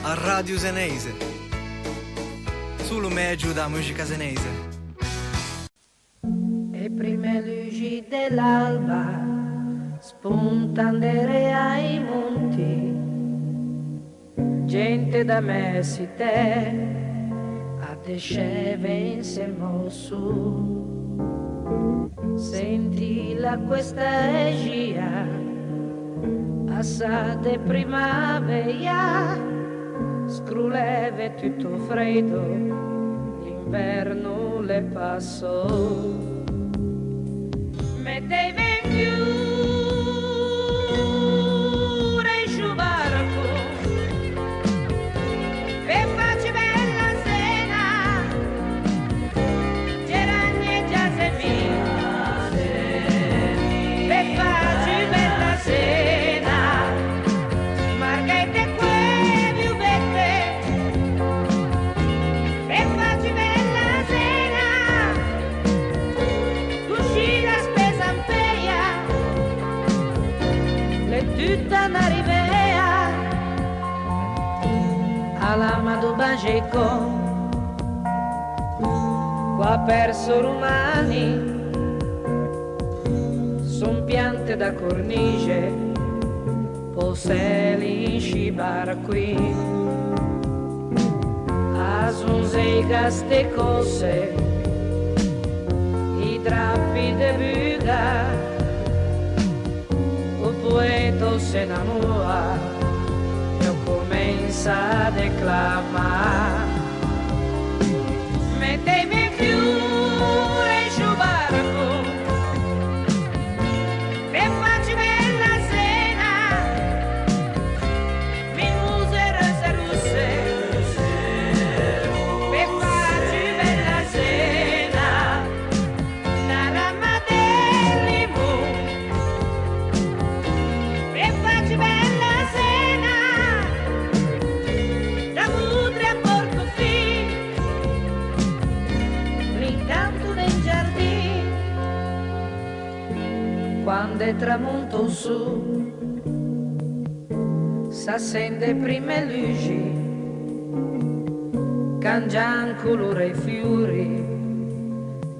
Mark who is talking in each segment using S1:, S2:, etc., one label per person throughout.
S1: a Radio Senese. Solo meglio da musica senese.
S2: E prime luci dell'alba spuntandere ai monti, gente da me si te a desceve insieme su. Sentila questa regia assade primavera, scruleve tutto freddo, l'inverno le passò. Metteva in fiore il barco per farci bella cena, Geragni e Giasemina, per farci bella cena, Margherita e quei viuvette, per farci bella cena, uscire a spesa in feria, le tutta una rivea, alla Madubageco, qua perso romani, son piante da cornice, poseli in scibar qui, a sonzega ste cose, i drappi de buga, o poeta se innamora, io comincia a declamare. Mettevi in fiore il barco per farci bella cena, mi muse rose russe per farci bella cena, la rama del limone per farci bella cena, da Budri a Portofino, l'incanto del giardino, quando è tramonto su, s'accende prime luci, cangian colore i fiori,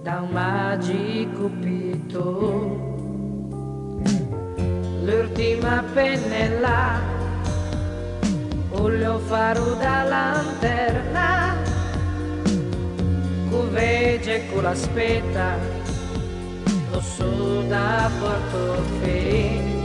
S2: da un magico pito, l'ultima pennella, olio faro da lanterna, cuvege con l'aspetta, lo so da Portofino.